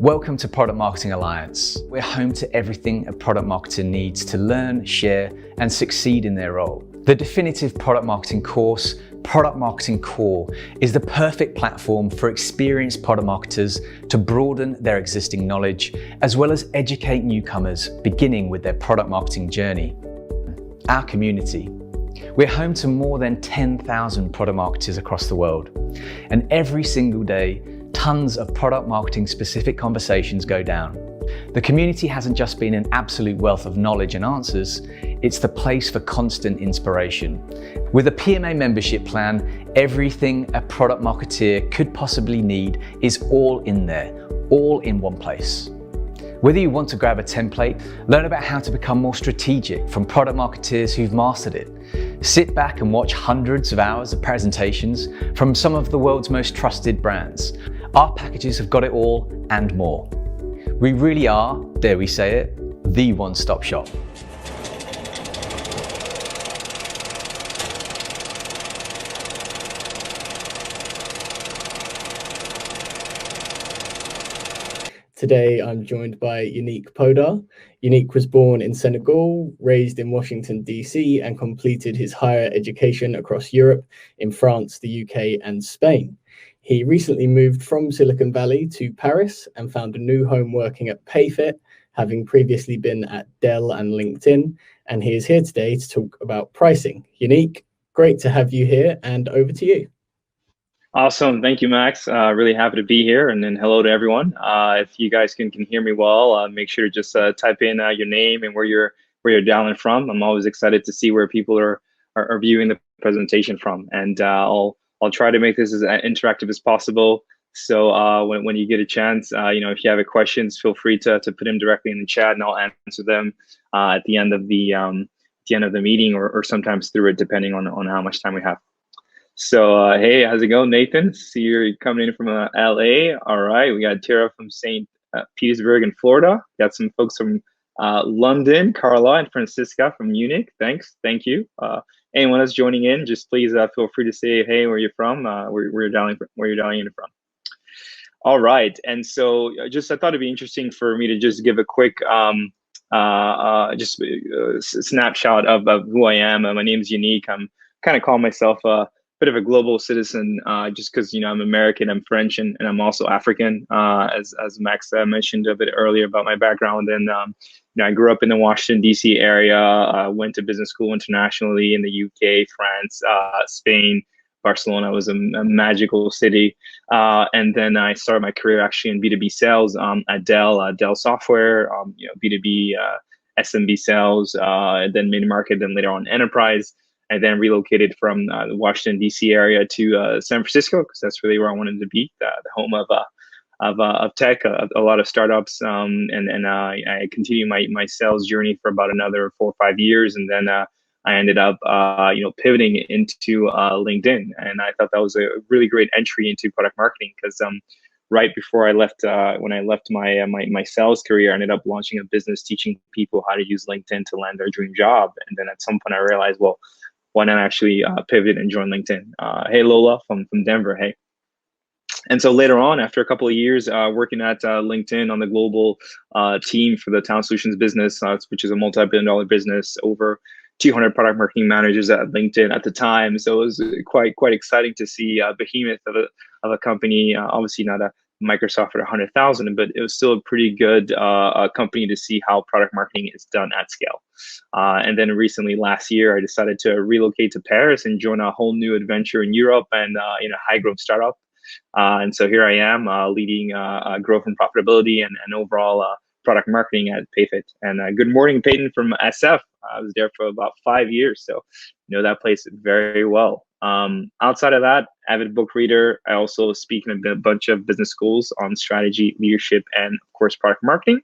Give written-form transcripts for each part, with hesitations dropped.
Welcome to Product Marketing Alliance. We're home to everything a product marketer needs to learn, share, and succeed in their role. The definitive product marketing course, Product Marketing Core, is the perfect platform for experienced product marketers to broaden their existing knowledge, as well as educate newcomers beginning with their product marketing journey. Our community. We're home to more than 10,000 product marketers across the world, and every single day, tons of product marketing specific conversations go down. The community hasn't just been an absolute wealth of knowledge and answers, it's the place for constant inspiration. With a PMA membership plan, everything a product marketeer could possibly need is all in there, all in one place. Whether you want to grab a template, learn about how to become more strategic from product marketeers who've mastered it, sit back and watch hundreds of hours of presentations from some of the world's most trusted brands, our packages have got it all and more. We really are, dare we say it, the one-stop shop. Today, I'm joined by Yannick Kpodar. Yannick was born in Senegal, raised in Washington, D.C., and completed his higher education across Europe, in France, the UK, and Spain. He recently moved from Silicon Valley to Paris and found a new home working at Payfit, having previously been at Dell and LinkedIn. And he is here today to talk about pricing. Yannick, great to have you here, and over to you. Awesome. Thank you, Max. Really happy to be here. And then hello to everyone. If you guys can hear me well, make sure to just type in your name and where you're dialing from. I'm always excited to see where people are viewing the presentation from. And I'll try to make this as interactive as possible. So when you get a chance, if you have questions, feel free to put them directly in the chat, and I'll answer them at the end of the meeting, or sometimes through it, depending on how much time we have. So, hey, how's it going, Nathan? See you're coming in from LA. All right, we got Tara from St. Petersburg in Florida. Got some folks from London, Carla and Francisca from Munich. Thank you. Anyone else joining in, just please feel free to say, hey, where you're from, where you're dialing in from. All right, and so I thought it'd be interesting for me to just give a quick snapshot of who I am. My name is Yannick. I'm kind of call myself a bit of a global citizen, just because I'm American, I'm French, and I'm also African. As Max mentioned a bit earlier about my background, and I grew up in the Washington D.C. area. Went to business school internationally in the UK, France, Spain. Barcelona was a magical city, and then I started my career actually in B2B sales at Dell Software. B2B SMB sales, and then mid-market, then later on enterprise. I then relocated from the Washington D.C. area to San Francisco, because that's really where I wanted to be, the home of tech, a lot of startups, and I continued my sales journey for about another 4 or 5 years, and then I ended up pivoting into LinkedIn, and I thought that was a really great entry into product marketing, because right before I left, when I left my sales career, I ended up launching a business teaching people how to use LinkedIn to land their dream job, and then at some point I realized, well, why not actually pivot and join LinkedIn? Hey, Lola from Denver. Hey. And so later on, after a couple of years working at LinkedIn on the global team for the Talent Solutions business, which is a multi-billion-dollar business, over 200 product marketing managers at LinkedIn at the time. So it was quite exciting to see a behemoth of a company, obviously not a Microsoft at 100,000, but it was still a pretty good company to see how product marketing is done at scale. And then recently, last year, I decided to relocate to Paris and join a whole new adventure in Europe and in a high growth startup. And so here I am leading growth and profitability and overall product marketing at Payfit. And good morning, Peyton from SF. I was there for about 5 years, so know that place very well. Outside of that, avid book reader. I also speak in a bunch of business schools on strategy, leadership, and of course, product marketing.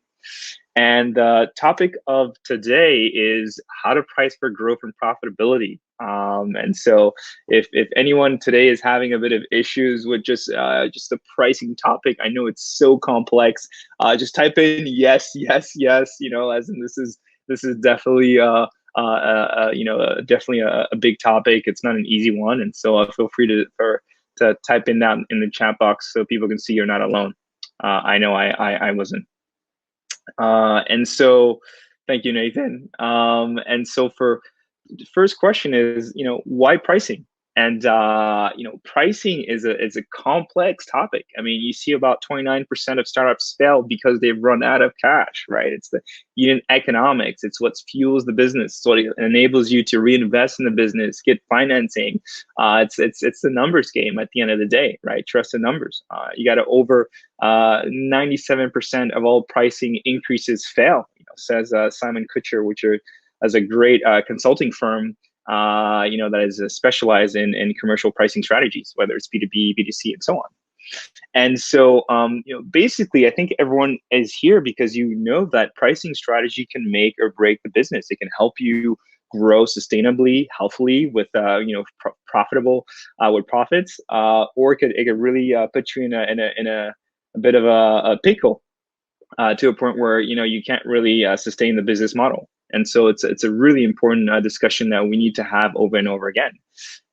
And the topic of today is how to price for growth and profitability. And so if anyone today is having a bit of issues with just the pricing topic, I know it's so complex. Just type in yes, yes, yes, as in this is definitely definitely a big topic. It's not an easy one, and so feel free to type in that in the chat box so people can see you're not alone. I know I wasn't. And so, thank you, Nathan. And so for the first question is, why pricing? And pricing is a complex topic. I mean, you see about 29% of startups fail because they've run out of cash, right? It's the unit economics. It's what fuels the business. So it enables you to reinvest in the business, get financing. It's the numbers game at the end of the day, right? Trust the numbers. You got to over 97% of all pricing increases fail, says Simon Kucher, which is a great consulting firm, that is specialized in commercial pricing strategies, whether it's B2B, B2C, and so on. And so, basically, I think everyone is here because that pricing strategy can make or break the business. It can help you grow sustainably, healthily, with profitable with profits, or it could really put you in a bit of a pickle, to a point where you can't really sustain the business model. And so it's a really important discussion that we need to have over and over again.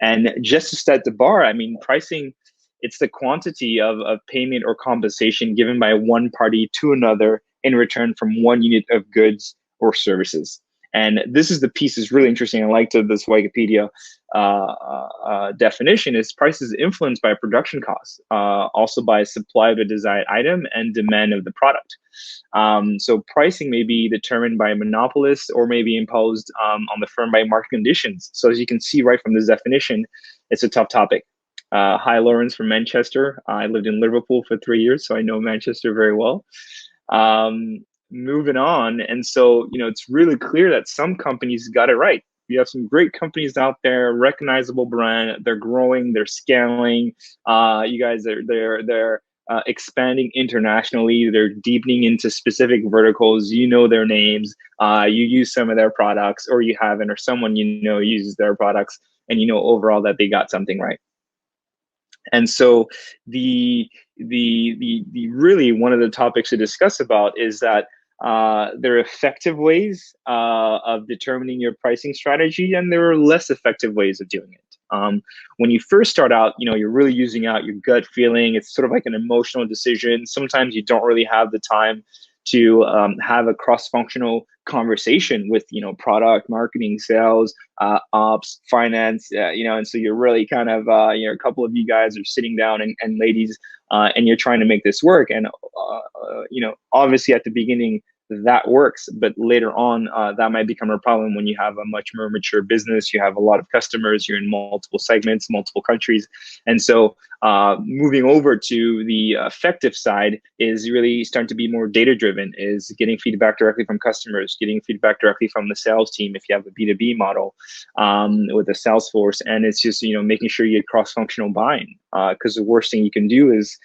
And just to set the bar, I mean, pricing, it's the quantity of payment or compensation given by one party to another in return from one unit of goods or services. And this is the piece is really interesting. I liked this Wikipedia definition is price is influenced by production costs, also by supply of the desired item and demand of the product. So pricing may be determined by a monopolist or may be imposed on the firm by market conditions. So as you can see right from this definition, it's a tough topic. Hi, Lawrence from Manchester. I lived in Liverpool for 3 years, so I know Manchester very well. Moving on. And so, it's really clear that some companies got it right. You have some great companies out there, recognizable brand. They're growing, they're scaling. You guys, they're expanding internationally. They're deepening into specific verticals. You know their names. You use some of their products, or you haven't, or someone uses their products, and overall that they got something right. And so the really one of the topics to discuss about is that there are effective ways of determining your pricing strategy, and there are less effective ways of doing it. When you first start out, you're really using out your gut feeling. It's sort of like an emotional decision. Sometimes you don't really have the time to have a cross-functional conversation with product, marketing, sales, ops, finance, and so you're really kind of a couple of you guys are sitting down and ladies, and you're trying to make this work. And obviously at the beginning that works, but later on that might become a problem when you have a much more mature business. You have a lot of customers, you're in multiple segments, multiple countries. And so moving over to the effective side is really starting to be more data driven, is getting feedback directly from customers, getting feedback directly from the sales team if you have a B2B model with a sales force. And it's just making sure you get cross-functional buying, because the worst thing you can do is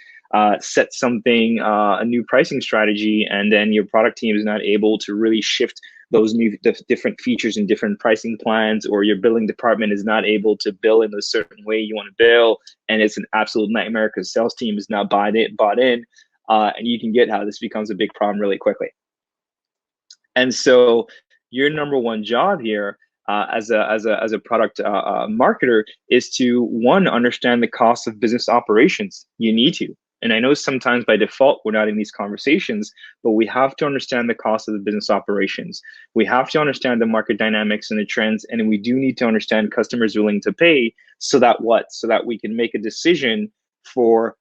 set something, a new pricing strategy, and then your product team is not able to really shift those new different features and different pricing plans, or your billing department is not able to bill in a certain way you want to bill, and it's an absolute nightmare because sales team is not bought in, and you can get how this becomes a big problem really quickly. And so your number one job here as a product marketer is to, one, understand the cost of business operations. You need to. And I know sometimes by default, we're not in these conversations, but we have to understand the cost of the business operations. We have to understand the market dynamics and the trends. And we do need to understand customers willing to pay so that we can make a decision for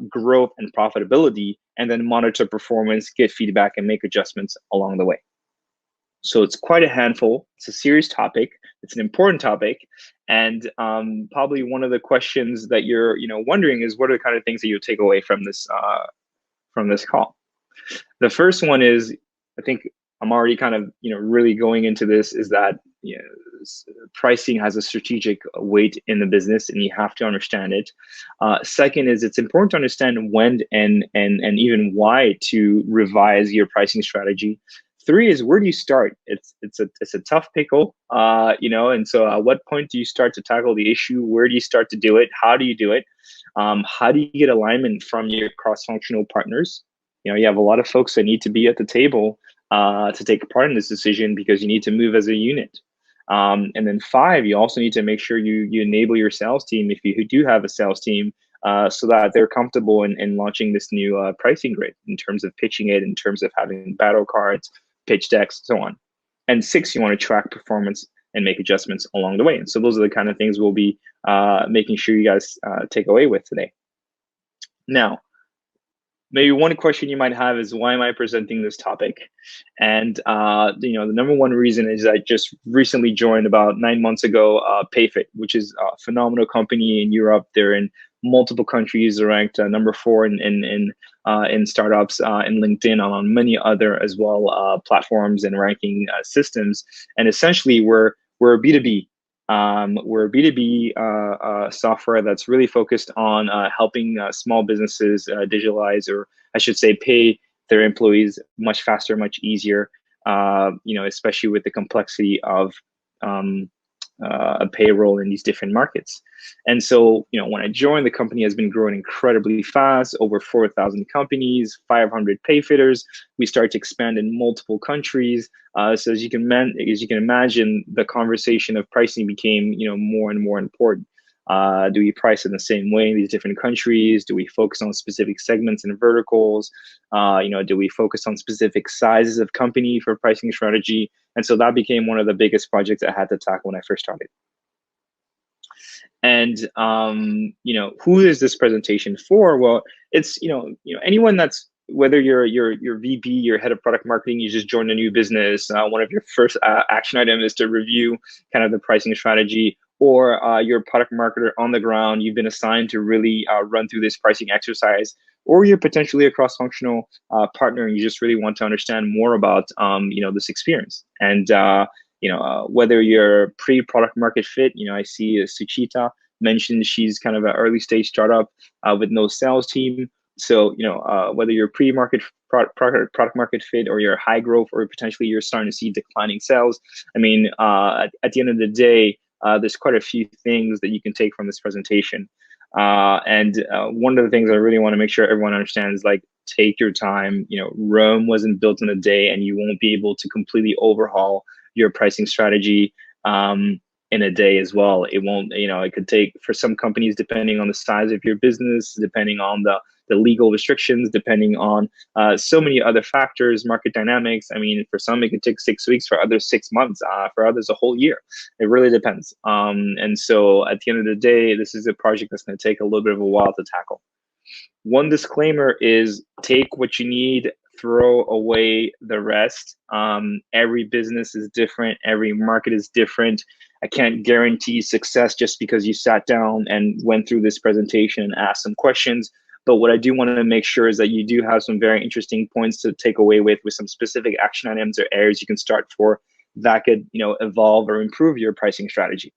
growth and profitability, and then monitor performance, get feedback, and make adjustments along the way. So it's quite a handful. It's a serious topic. It's an important topic. And probably one of the questions that you're wondering is, what are the kind of things that you'll take away from this call? The first one is, I think I'm already kind of really going into this, is that pricing has a strategic weight in the business, and you have to understand it. Second is, it's important to understand when and even why to revise your pricing strategy. 3 is, where do you start? It's a tough pickle, and so at what point do you start to tackle the issue? Where do you start to do it? How do you do it? How do you get alignment from your cross-functional partners? You have a lot of folks that need to be at the table to take part in this decision, because you need to move as a unit. And then 5, you also need to make sure you enable your sales team, if you do have a sales team, so that they're comfortable in launching this new pricing grid in terms of pitching it, in terms of having battle cards, pitch decks, so on. And 6, you want to track performance and make adjustments along the way. And so those are the kind of things we'll be making sure you guys take away with today. Now, maybe one question you might have is, why am I presenting this topic? And the number one reason is I just recently joined about 9 months ago Payfit, which is a phenomenal company in Europe. They're in multiple countries. They're ranked number 4 in startups, in LinkedIn, and on many other as well platforms and ranking systems. And essentially, we're a B2B. We're a B2B software that's really focused on helping small businesses digitalize, or I should say, pay their employees much faster, much easier, especially with the complexity of a payroll in these different markets. And so, when I joined, the company has been growing incredibly fast, over 4,000 companies, 500 payfitters. We started to expand in multiple countries. So as you can imagine, the conversation of pricing became, more and more important. Do we price in the same way in these different countries? Do we focus on specific segments and verticals? Do we focus on specific sizes of company for pricing strategy? And so that became one of the biggest projects I had to tackle when I first started. And who is this presentation for? Well, it's anyone that's, whether you're VP, you're head of product marketing, you just joined a new business, one of your first action items is to review kind of the pricing strategy, or you're a product marketer on the ground, you've been assigned to really run through this pricing exercise, or you're potentially a cross-functional partner and you just really want to understand more about this experience. And whether you're pre-product market fit, I see Suchita mentioned she's kind of an early stage startup with no sales team. So, whether you're pre-market product market fit, or you're high growth, or potentially you're starting to see declining sales, I mean, at the end of the day, there's quite a few things that you can take from this presentation. And one of the things I really want to make sure everyone understands, like, take your time. Rome wasn't built in a day, and you won't be able to completely overhaul your pricing strategy in a day as well. It won't, it could take, for some companies, depending on the size of your business, depending on the legal restrictions, depending on so many other factors, market dynamics. I mean, for some, it could take 6 weeks, for others 6 months, for others a whole year. It really depends. And so at the end of the day, this is a project that's going to take a little bit of a while to tackle. One disclaimer is, take what you need, throw away the rest. Every business is different. Every market is different. I can't guarantee success just because you sat down and went through this presentation and asked some questions. But what I do want to make sure is that you do have some very interesting points to take away with some specific action items or areas you can start for that could, evolve or improve your pricing strategy.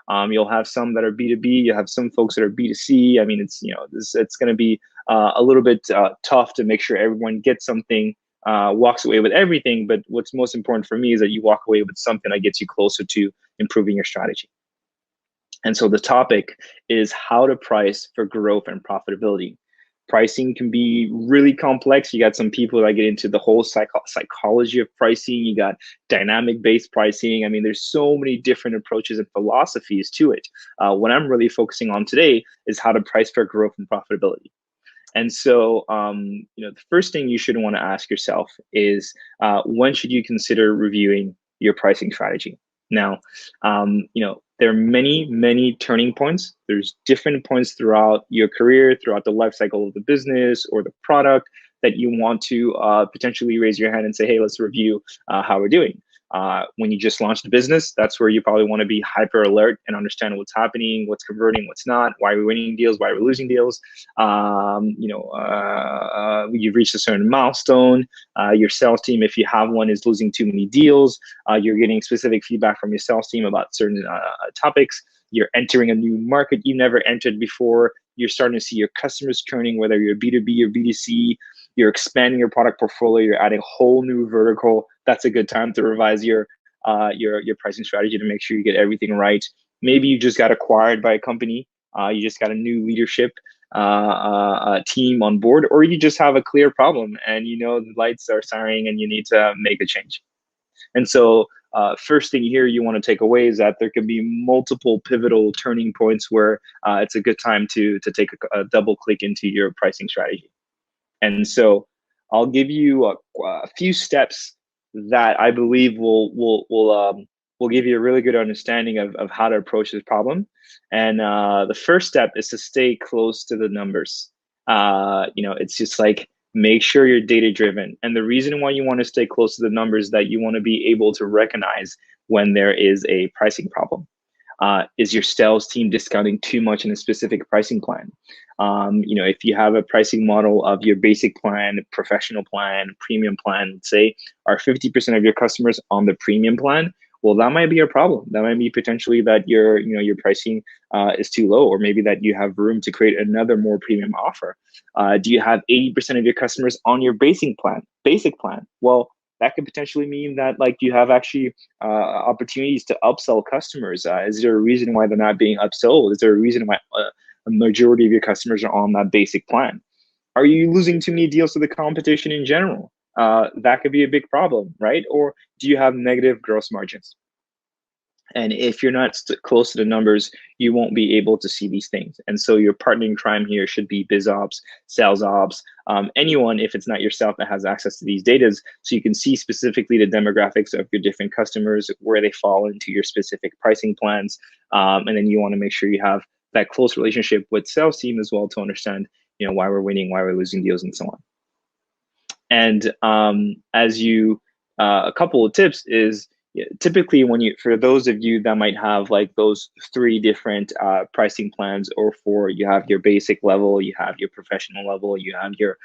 You'll have some that are B2B. You have some folks that are B2C. I mean, it's, it's going to be a little bit tough to make sure everyone gets something, walks away with everything. But what's most important for me is that you walk away with something that gets you closer to improving your strategy. And so the topic is how to price for growth and profitability. Pricing can be really complex. You got some people that get into the whole psychology of pricing. You got dynamic-based pricing. I mean, there's so many different approaches and philosophies to it. What I'm really focusing on today is how to price for growth and profitability. And so, the first thing you should want to ask yourself is, when should you consider reviewing your pricing strategy? Now, there are many, many turning points. There's different points throughout your career, throughout the life cycle of the business or the product, that you want to potentially raise your hand and say, hey, let's review how we're doing. When you just launched a business, that's where you probably want to be hyper alert and understand what's happening, what's converting, what's not, why we're winning deals, why we're losing deals. You've reached a certain milestone. Your sales team, if you have one, is losing too many deals. You're getting specific feedback from your sales team about certain topics. You're entering a new market you never entered before. You're starting to see your customers churning, whether you're B2B or B2C. You're expanding your product portfolio. You're adding a whole new vertical. That's a good time to revise your pricing strategy to make sure you get everything right. Maybe you just got acquired by a company. You just got a new leadership team on board, or you just have a clear problem and the lights are siren and you need to make a change. And so first thing here you want to take away is that there can be multiple pivotal turning points where it's a good time to take a double click into your pricing strategy. And so I'll give you a few steps that I believe will give you a really good understanding of how to approach this problem. And the first step is to stay close to the numbers. It's just like, make sure you're data driven. And the reason why you want to stay close to the numbers is that you want to be able to recognize when there is a pricing problem. Is your sales team discounting too much in a specific pricing plan? If you have a pricing model of your basic plan, professional plan, premium plan, let's say, are 50% of your customers on the premium plan, well, that might be a problem. That might be potentially that your pricing is too low, or maybe that you have room to create another more premium offer. Do you have 80% of your customers on your basic plan? Well, that could potentially mean that like you have actually opportunities to upsell customers. Is there a reason why they're not being upsold? Is there a reason why a majority of your customers are on that basic plan? Are you losing too many deals to the competition in general? That could be a big problem, right? Or do you have negative gross margins? And if you're not close to the numbers, you won't be able to see these things. And so your partner in crime here should be biz ops, sales ops, anyone, if it's not yourself, that has access to these data, so you can see specifically the demographics of your different customers, where they fall into your specific pricing plans. And then you want to make sure you have that close relationship with sales team as well to understand, why we're winning, why we're losing deals, and so on. And a couple of tips is, typically for those of you that might have like those 3 different pricing plans, or you have your basic level, you have your professional level, you have your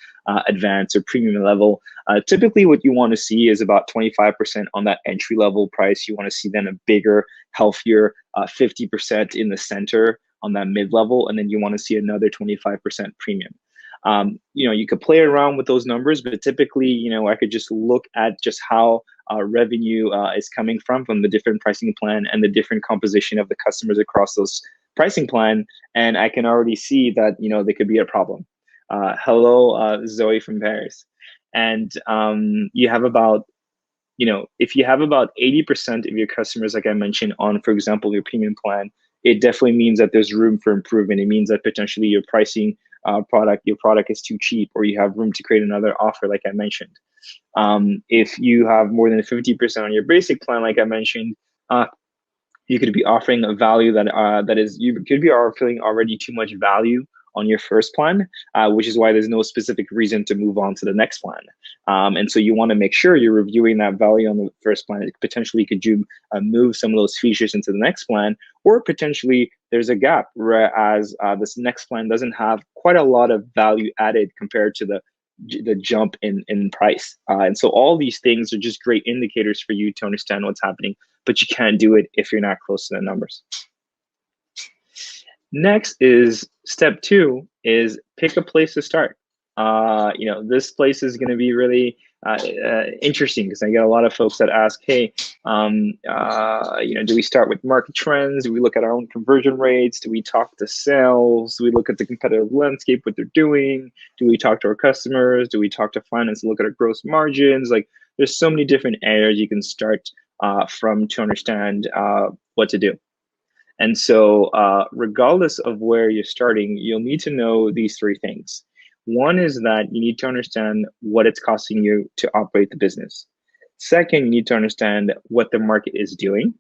advanced or premium level, typically what you want to see is about 25% on that entry level price. You want to see then a bigger, healthier 50% in the center on that mid level, and then you want to see another 25% premium. You could play around with those numbers, but typically, I could just look at just how revenue is coming from the different pricing plan and the different composition of the customers across those pricing plan, and I can already see that there could be a problem. Hello, Zoe from Paris. And you have about, if you have about 80% of your customers, like I mentioned, on, for example, your premium plan, it definitely means that there's room for improvement. It means that potentially your pricing your product is too cheap, or you have room to create another offer, like I mentioned. If you have more than 50% on your basic plan, like I mentioned, you could be offering a value you could be offering already too much value on your first plan, which is why there's no specific reason to move on to the next plan. And so you want to make sure you're reviewing that value on the first plan. Potentially, could you move some of those features into the next plan, or potentially there's a gap, whereas this next plan doesn't have quite a lot of value added compared to the jump in price. And so all these things are just great indicators for you to understand what's happening, but you can't do it if you're not close to the numbers. Next is step 2 is pick a place to start. This place is going to be really interesting, because I get a lot of folks that ask, hey, do we start with market trends? Do we look at our own conversion rates? Do we talk to sales? Do we look at the competitive landscape, what they're doing? Do we talk to our customers? Do we talk to finance and look at our gross margins? Like, there's so many different areas you can start from to understand what to do. And so regardless of where you're starting, you'll need to know these 3 things. One is that you need to understand what it's costing you to operate the business. Second, you need to understand what the market is doing.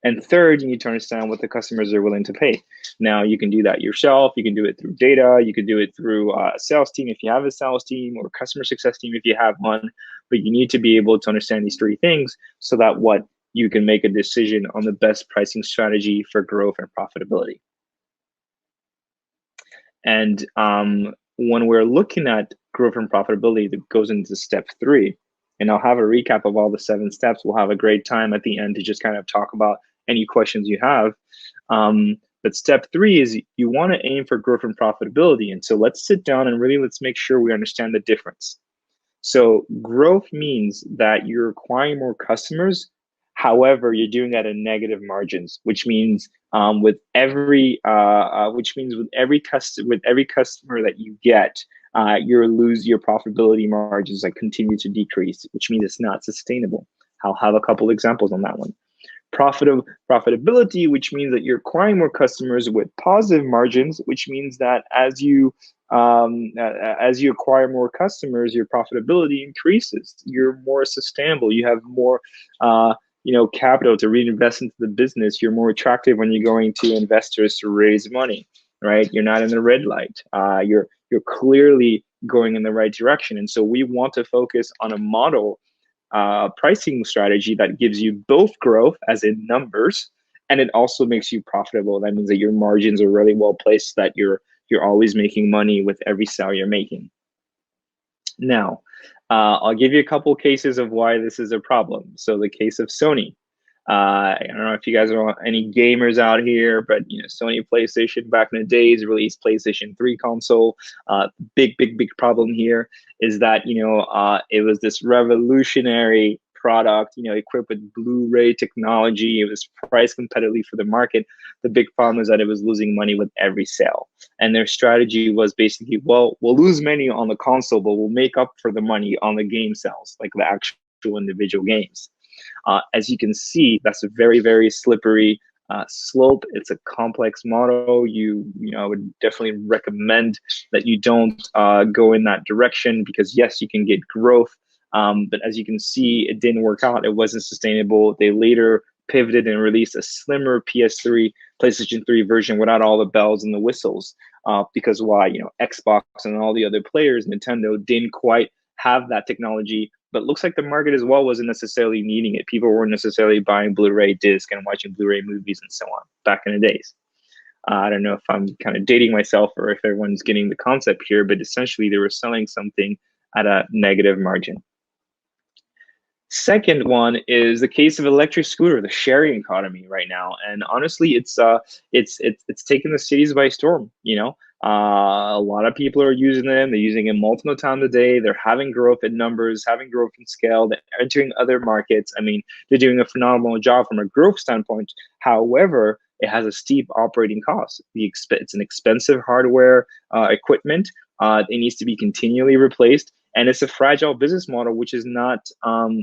And third, you need to understand what the customers are willing to pay. Now, you can do that yourself. You can do it through data. You can do it through a sales team if you have a sales team, or a customer success team if you have one. But you need to be able to understand these 3 things so that you can make a decision on the best pricing strategy for growth and profitability. And when we're looking at growth and profitability, that goes into step 3. And I'll have a recap of all the 7 steps. We'll have a great time at the end to just kind of talk about any questions you have. But step 3 is you want to aim for growth and profitability. And so let's sit down and let's make sure we understand the difference. So growth means that you're acquiring more customers. However, you're doing that at negative margins, which means with every customer that you get, your profitability margins continue to decrease, which means it's not sustainable. I'll have a couple examples on that one. Profitability, which means that you're acquiring more customers with positive margins, which means that as you acquire more customers, your profitability increases. You're more sustainable. You have more capital to reinvest into the business. You're more attractive when you're going to investors to raise money, right? You're not in the red light. You're clearly going in the right direction. And so we want to focus on a model pricing strategy that gives you both growth, as in numbers, and it also makes you profitable. That means that your margins are really well placed, that you're always making money with every sale you're making. Now, I'll give you a couple cases of why this is a problem. So the case of Sony. I don't know if you guys are any gamers out here, but Sony PlayStation back in the days released PlayStation 3 console. Big problem here is that it was this revolutionary product, equipped with Blu-ray technology. It was priced competitively for the market. The big problem is that it was losing money with every sale, and their strategy was basically, well, we'll lose money on the console, but we'll make up for the money on the game sales, like the actual individual games. As you can see, that's a very slippery slope. It's a complex model. I would definitely recommend that you don't go in that direction, because yes, you can get growth, but as you can see, it didn't work out. It wasn't sustainable. They later pivoted and released a slimmer PlayStation 3 version without all the bells and the whistles, because why? Xbox and all the other players, Nintendo, didn't quite have that technology. But looks like the market as well wasn't necessarily needing it. People weren't necessarily buying Blu-ray disc and watching Blu-ray movies and so on back in the days. I don't know if I'm kind of dating myself or if everyone's getting the concept here, but essentially they were selling something at a negative margin. Second one is the case of electric scooter, the sharing economy right now, and honestly, it's taken the cities by storm. A lot of people are using them. They're using it multiple times a day. They're having growth in numbers, having growth in scale. They're entering other markets. I mean, they're doing a phenomenal job from a growth standpoint. However, it has a steep operating cost. It's an expensive hardware equipment. It needs to be continually replaced. And it's a fragile business model, which is not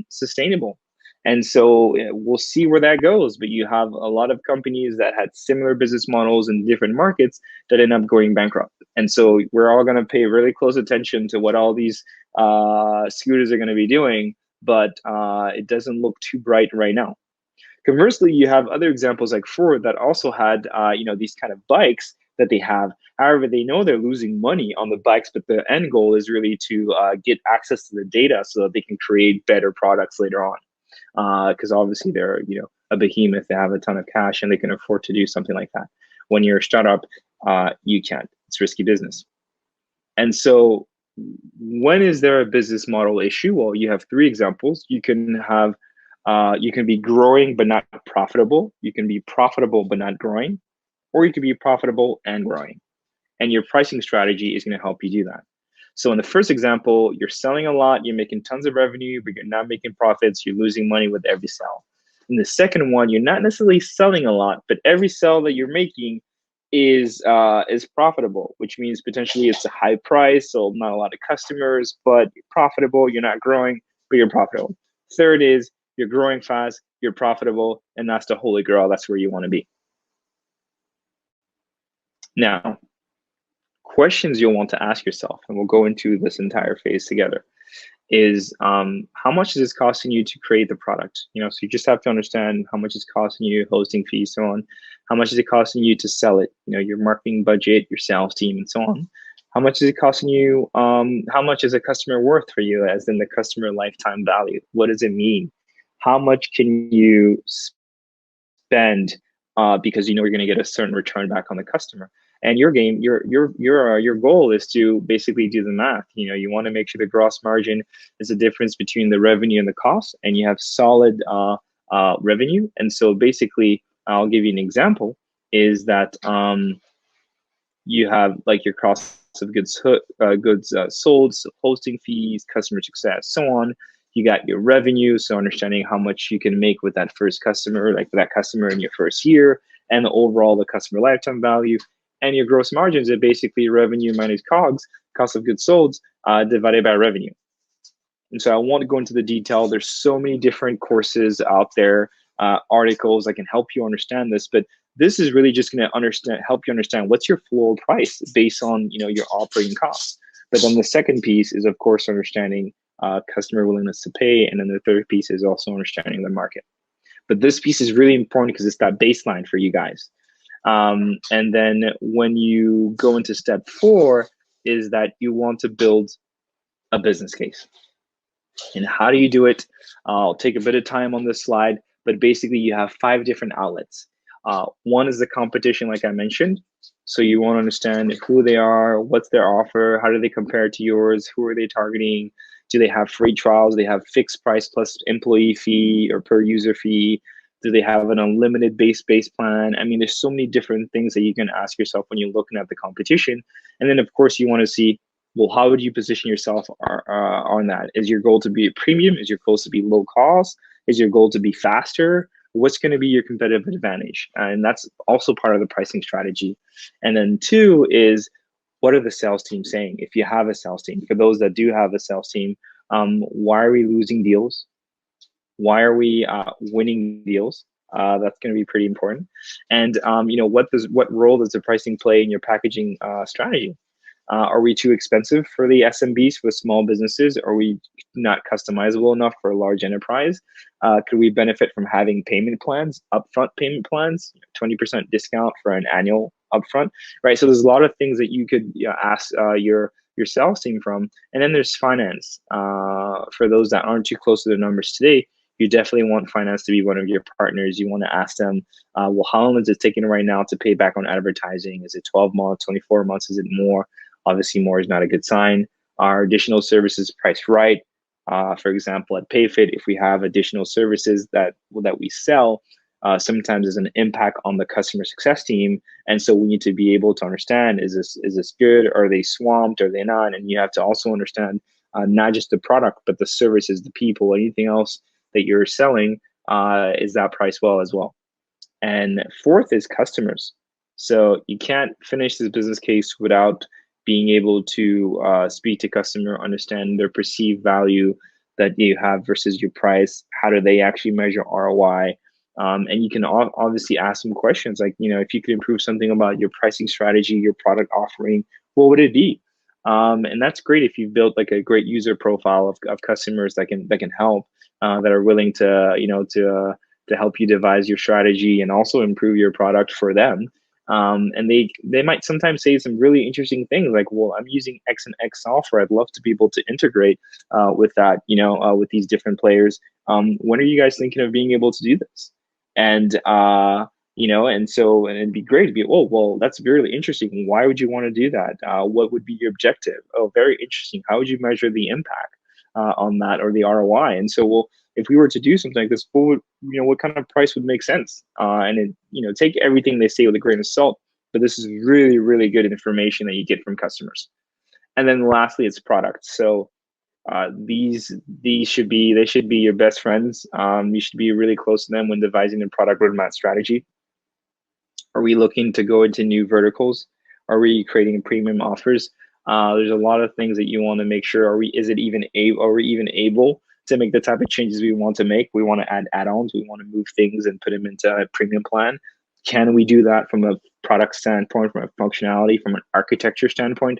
sustainable. And so we'll see where that goes. But you have a lot of companies that had similar business models in different markets that end up going bankrupt. And so we're all going to pay really close attention to what all these scooters are going to be doing. But it doesn't look too bright right now. Conversely, you have other examples like Ford that also had these kind of bikes that they have. However, they know they're losing money on the bikes, but the end goal is really to get access to the data so that they can create better products later on. Because obviously they're a behemoth. They have a ton of cash and they can afford to do something like that. When you're a startup, you can't. It's risky business. And so when is there a business model issue? Well, you have three examples. You can be growing but not profitable. You can be profitable but not growing, or you can be profitable and growing. And your pricing strategy is going to help you do that. So in the first example, you're selling a lot, you're making tons of revenue, but you're not making profits, you're losing money with every sale. In the second one, you're not necessarily selling a lot, but every sale that you're making is profitable, which means potentially it's a high price, so not a lot of customers, but you're profitable, you're not growing, but you're profitable. Third is you're growing fast, you're profitable, and that's the holy grail. That's where you want to be. Now, questions you'll want to ask yourself, and we'll go into this entire phase together, is how much is this costing you to create the product? So you just have to understand how much it's costing you, hosting fees, so on. How much is it costing you to sell it? Your marketing budget, your sales team, and so on. How much is it costing you? How much is a customer worth for you, as in the customer lifetime value? What does it mean? How much can you spend because you're going to get a certain return back on the customer? And your goal is to basically do the math. You want to make sure the gross margin is the difference between the revenue and the cost, and you have solid revenue. And so basically, I'll give you an example, is that you have like your cost of goods sold, so hosting fees, customer success, so on. You got your revenue, so understanding how much you can make with that first customer, like that customer in your first year, and the customer lifetime value. And your gross margins are basically revenue minus COGS, cost of goods sold, divided by revenue. And so I won't go into the detail. There's so many different courses out there, articles that can help you understand this, but this is really just going to help you understand what's your floor price based on your operating costs. But then the second piece is, of course, understanding customer willingness to pay, and then the third piece is also understanding the market. But this piece is really important because it's that baseline for you guys. And then when you go into step 4, is that you want to build a business case. And how do you do it? I'll take a bit of time on this slide, but basically you have 5 different outlets. One is the competition, like I mentioned. So you want to understand who they are, what's their offer, how do they compare to yours, who are they targeting, do they have free trials, do they have fixed price plus employee fee or per user fee, do they have an unlimited base plan? I mean, there's so many different things that you can ask yourself when you're looking at the competition. And then of course you want to see, well, how would you position yourself on that? Is your goal to be a premium? Is your goal to be low cost? Is your goal to be faster? What's going to be your competitive advantage? And that's also part of the pricing strategy. And then 2 is, what are the sales team saying? If you have a sales team, for those that do have a sales team, why are we losing deals? Why are we winning deals? That's going to be pretty important. And what role does the pricing play in your packaging strategy? Are we too expensive for the SMBs, for small businesses? Are we not customizable enough for a large enterprise? Could we benefit from having payment plans, upfront payment plans, 20% discount for an annual upfront, right? So there's a lot of things that you could ask your sales team from. And then there's finance. For those that aren't too close to the numbers today, you definitely want finance to be one of your partners. You want to ask them, well, how long is it taking right now to pay back on advertising? Is it 12 months, 24 months? Is it more? Obviously, more is not a good sign. Are additional services priced right? For example, at Payfit, if we have additional services that we sell, sometimes there's an impact on the customer success team. And so we need to be able to understand, is this good? Are they swamped? Are they not? And you have to also understand not just the product, but the services, the people, anything else that you're selling, is that priced well as well? And 4th is customers. So you can't finish this business case without being able to speak to customer, understand their perceived value that you have versus your price. How do they actually measure ROI? And you can obviously ask them questions like, if you could improve something about your pricing strategy, your product offering, what would it be? And that's great if you've built like a great user profile of customers that can help, that are willing to to help you devise your strategy and also improve your product for them. And they might sometimes say some really interesting things like, well, I'm using X and X software. I'd love to be able to integrate with that, with these different players. When are you guys thinking of being able to do this? And and it'd be great to be, oh, well, that's really interesting. Why would you want to do that? What would be your objective? Oh, very interesting. How would you measure the impact on that, or the ROI? And so, well, if we were to do something like this, what kind of price would make sense? And take everything they say with a grain of salt, but this is really, really good information that you get from customers. And then lastly, it's products. So these should be your best friends. You should be really close to them when devising a product roadmap strategy. Are we looking to go into new verticals? Are we creating premium offers? There's a lot of things that you want to make sure. Are we even able to make the type of changes we want to make? We want to add add-ons. We want to move things and put them into a premium plan. Can we do that from a product standpoint, from a functionality, from an architecture standpoint?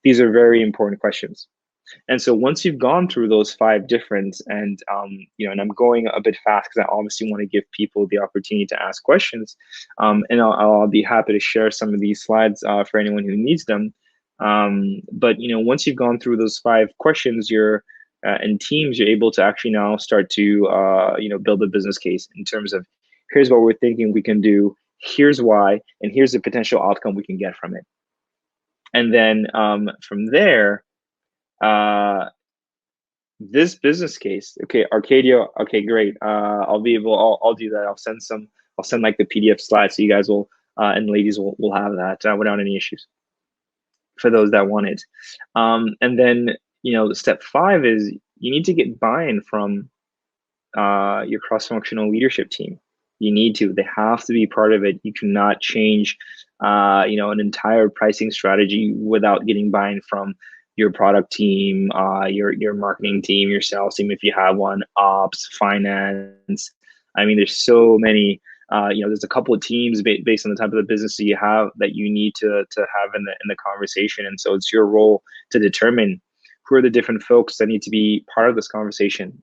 These are very important questions. And so once you've gone through those 5 different, and and I'm going a bit fast because I obviously want to give people the opportunity to ask questions, and I'll be happy to share some of these slides for anyone who needs them. But once you've gone through those 5 questions, and teams, you're able to actually now start to build a business case in terms of, here's what we're thinking we can do, here's why, and here's the potential outcome we can get from it. And then from there, this business case, okay, Arcadia, okay, great. I'll do that. I'll send like the PDF slides so you guys will and ladies will have that without any issues for those that want it. And then step 5 is you need to get buy-in from your cross-functional leadership team. They have to be part of it. You cannot change an entire pricing strategy without getting buy-in from your product team, your marketing team, your sales team, if you have one, ops, finance. I mean, there's so many. There's a couple of teams based on the type of the business that you have that you need to have in the conversation, and so it's your role to determine who are the different folks that need to be part of this conversation.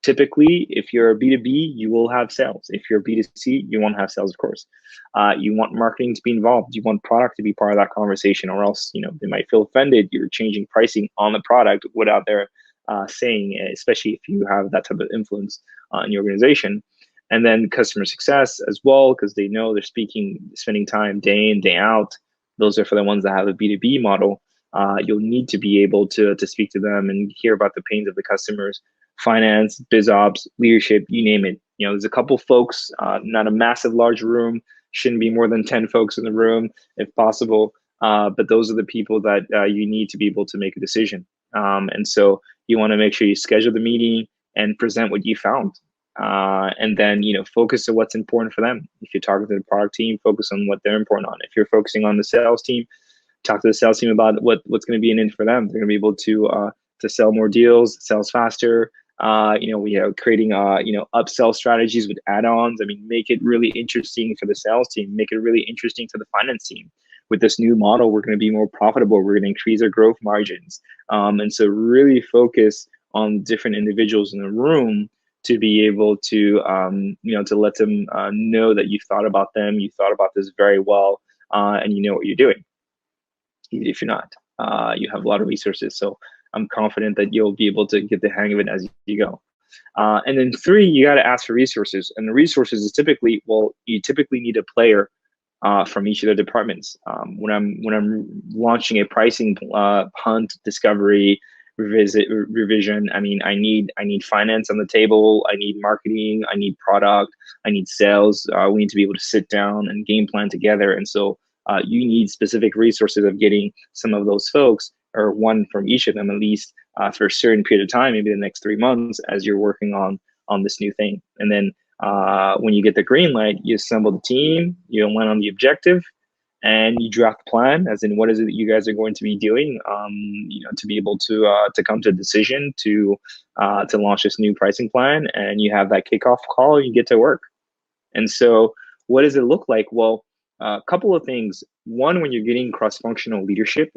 Typically, if you're a B2B, you will have sales. If you're B2C, you won't have sales, of course. You want marketing to be involved. You want product to be part of that conversation, or else, they might feel offended. You're changing pricing on the product without their saying, especially if you have that type of influence in your organization. And then customer success as well, because they know they're spending time day in, day out. Those are for the ones that have a B2B model. You'll need to be able to speak to them and hear about the pains of the customers. Finance, biz ops, leadership, you name it. There's a couple folks, not a massive large room, shouldn't be more than 10 folks in the room if possible. But those are the people that you need to be able to make a decision. And so you want to make sure you schedule the meeting and present what you found. And then, focus on what's important for them. If you're talking to the product team, focus on what they're important on. If you're focusing on the sales team, talk to the sales team about what's going to be in it for them. They're going to be able to sell more deals, sales faster. We are creating, upsell strategies with add-ons. I mean, make it really interesting for the sales team, make it really interesting to the finance team. With this new model, we're going to be more profitable. We're going to increase our growth margins. And so really focus on different individuals in the room to be able to, to let them know that you thought about them, you thought about this very well, and you know what you're doing. Even if you're not, you have a lot of resources. So I'm confident that you'll be able to get the hang of it as you go. And then 3, you got to ask for resources. And the resources is typically, you typically need a player from each of the departments. When I'm launching a pricing hunt, discovery, revision, I mean, I need finance on the table. I need marketing. I need product. I need sales. We need to be able to sit down and game plan together. And so you need specific resources of getting some of those folks, or one from each of them at least, for a certain period of time, maybe the next 3 months, as you're working on this new thing. And then when you get the green light, you assemble the team, you align on the objective, and you draft the plan, as in what is it that you guys are going to be doing, to be able to come to a decision to launch this new pricing plan. And you have that kickoff call, you get to work. And so what does it look like? Well, a couple of things. One, when you're getting cross-functional leadership,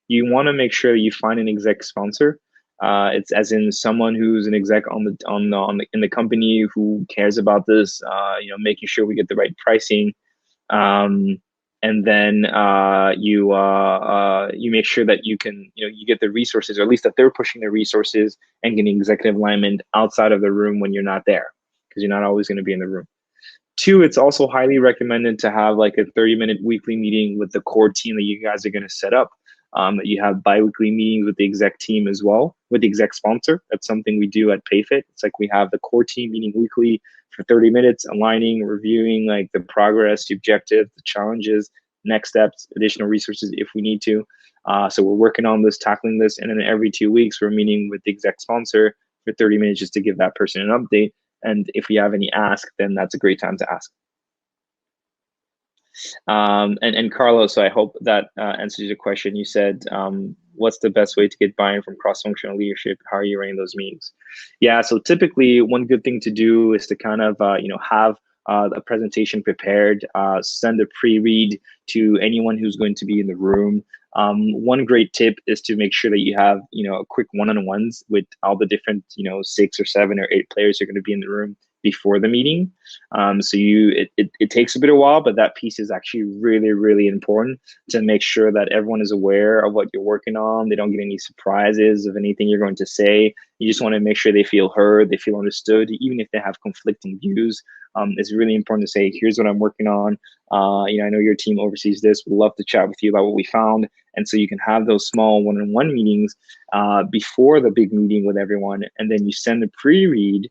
you want to make sure you find an exec sponsor. It's as in someone who's an exec in the company who cares about this, making sure we get the right pricing. And then you make sure that you can, you get the resources, or at least that they're pushing the resources and getting executive alignment outside of the room when you're not there, because you're not always going to be in the room. 2, it's also highly recommended to have like a 30-minute weekly meeting with the core team that you guys are going to set up. That you have bi-weekly meetings with the exec team as well, with the exec sponsor. That's something we do at Payfit. It's like we have the core team meeting weekly for 30 minutes, aligning, reviewing like the progress, the objective, the challenges, next steps, additional resources if we need to. So we're working on this, tackling this, and then every 2 weeks we're meeting with the exec sponsor for 30 minutes just to give that person an update. And if we have any ask, then that's a great time to ask. And Carlos, so I hope that answers your question. You said, what's the best way to get buy-in from cross-functional leadership? How are you running those meetings? Yeah, so typically one good thing to do is to kind of, have a presentation prepared, send a pre-read to anyone who's going to be in the room. One great tip is to make sure that you have, a quick one-on-ones with all the different, 6 or 7 or 8 players who are going to be in the room before the meeting. So it takes a bit of a while, but that piece is actually really, really important to make sure that everyone is aware of what you're working on. They don't get any surprises of anything you're going to say. You just want to make sure they feel heard, they feel understood, even if they have conflicting views. It's really important to say, here's what I'm working on. I know your team oversees this. We'd love to chat with you about what we found. And so you can have those small one-on-one meetings before the big meeting with everyone. And then you send a pre-read.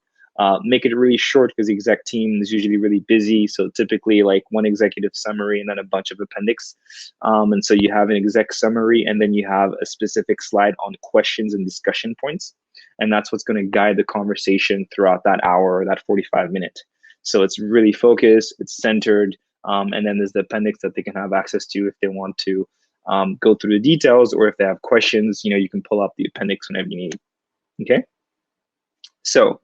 Make it really short because the exec team is usually really busy. So typically like one executive summary and then a bunch of appendix. And so you have an exec summary and then you have a specific slide on questions and discussion points. And that's what's going to guide the conversation throughout that hour or that 45 minutes. So it's really focused, it's centered. And then there's the appendix that they can have access to if they want to go through the details, or if they have questions, you can pull up the appendix whenever you need. Okay. So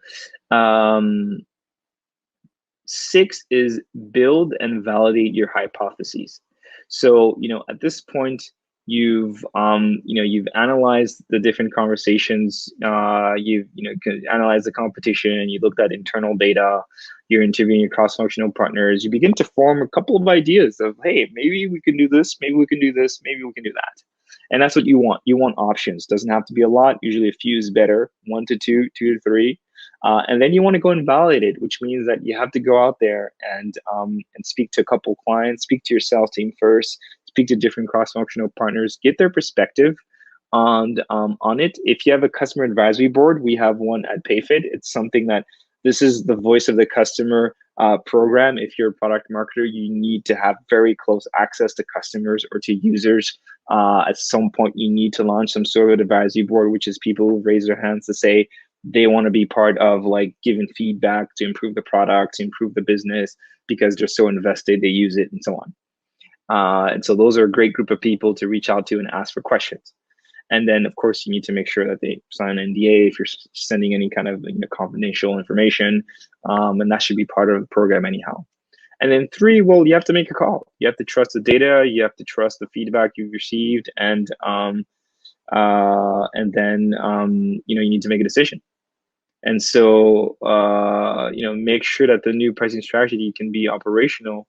6 is build and validate your hypotheses. So, at this point, you've analyzed the different conversations, you've analyzed the competition, you looked at internal data, you're interviewing your cross-functional partners, you begin to form a couple of ideas of, hey, maybe we can do this, maybe we can do this, maybe we can do that. And that's what you want. You want options. Doesn't have to be a lot. Usually a few is better. 1 to 2, 2 to 3. And then you want to go and validate it, which means that you have to go out there and speak to a couple clients, speak to your sales team first, speak to different cross-functional partners, get their perspective on it. If you have a customer advisory board, we have one at Payfit. It's something that this is the voice of the customer program. If you're a product marketer, you need to have very close access to customers or to users. At some point, you need to launch some sort of advisory board, which is people who raise their hands to say they want to be part of giving feedback to improve the product, to improve the business, because they're so invested, they use it, and so on. And so those are a great group of people to reach out to and ask for questions. And then, of course, you need to make sure that they sign an NDA if you're sending any kind of confidential information, and that should be part of the program anyhow. And then 3, well, you have to make a call. You have to trust the data. You have to trust the feedback you've received, and then you need to make a decision. And so make sure that the new pricing strategy can be operational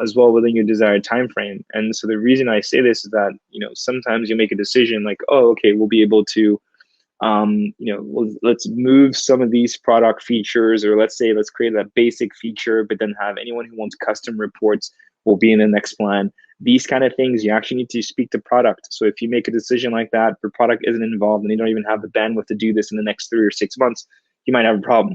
as well within your desired time frame. And so the reason I say this is that sometimes you make a decision like, oh, okay, we'll be able to let's move some of these product features, or let's create that basic feature, but then have anyone who wants custom reports will be in the next plan. These kind of things, you actually need to speak to product. So if you make a decision like that, but product isn't involved and they don't even have the bandwidth to do this in the next 3 or 6 months, you might have a problem.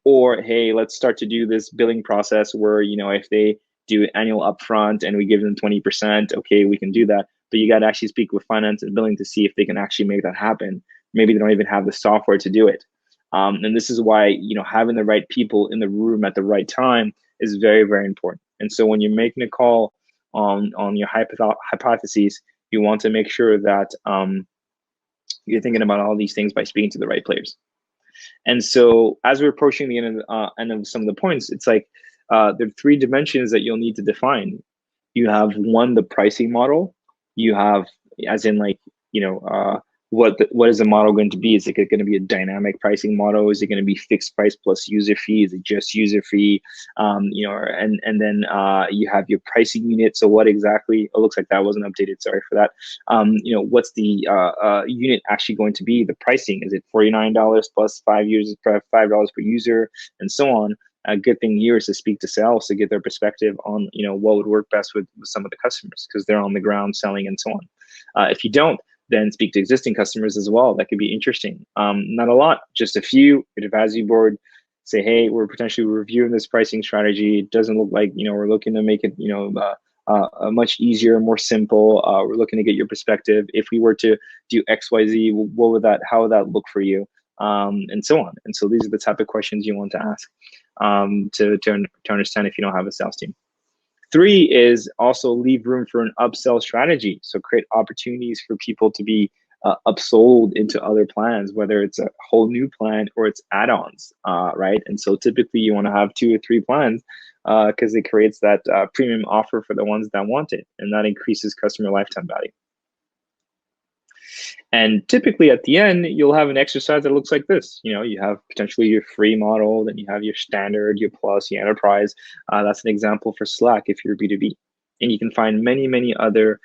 Or, hey, let's start to do this billing process where, if they do annual upfront and we give them 20%, okay, we can do that. But you got to actually speak with finance and billing to see if they can actually make that happen. Maybe they don't even have the software to do it. And this is why, having the right people in the room at the right time is very, very important. And so when you're making a call on your hypotheses, you want to make sure that you're thinking about all these things by speaking to the right players. And so as we're approaching the end of some of the points, it's like there are 3 dimensions that you'll need to define. You have 1, the pricing model. You have, as in what is the model going to be? Is it going to be a dynamic pricing model? Is it going to be fixed price plus user fee? Is it just user fee? And then you have your pricing unit. So what exactly? It looks like that wasn't updated. Sorry for that. What's the unit actually going to be? The pricing, is it $49 plus $5 per user, and so on? A good thing here is to speak to sales to get their perspective on what would work best with some of the customers, because they're on the ground selling and so on. If you don't, then speak to existing customers as well. That could be interesting. Not a lot, just a few. Advisory board, say, hey, we're potentially reviewing this pricing strategy. It doesn't look like we're looking to make it much easier, more simple. We're looking to get your perspective. If we were to do XYZ, how would that look for you? And so on. And so these are the type of questions you want to ask to understand if you don't have a sales team. 3 is also leave room for an upsell strategy. So create opportunities for people to be upsold into other plans, whether it's a whole new plan or it's add-ons, right? And so typically you want to have 2 or 3 plans because it creates that premium offer for the ones that want it, and that increases customer lifetime value. And typically at the end, you'll have an exercise that looks like this. You have potentially your free model, then you have your standard, your plus, your enterprise. That's an example for Slack if you're B2B. And you can find many, many other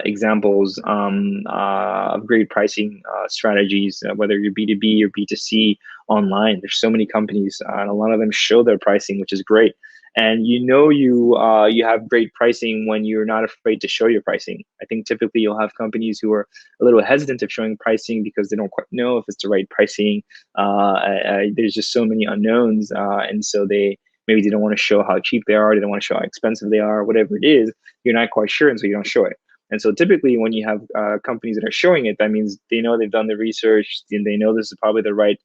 examples of great pricing strategies, whether you're B2B or B2C online. There's so many companies, and a lot of them show their pricing, which is great. And you have great pricing when you're not afraid to show your pricing. I think typically you'll have companies who are a little hesitant of showing pricing because they don't quite know if it's the right pricing. There's just so many unknowns, and so maybe they don't want to show how cheap they are, they don't want to show how expensive they are, whatever it is. You're not quite sure, and so you don't show it. And so typically when you have companies that are showing it, that means they know they've done the research and they know this is probably the right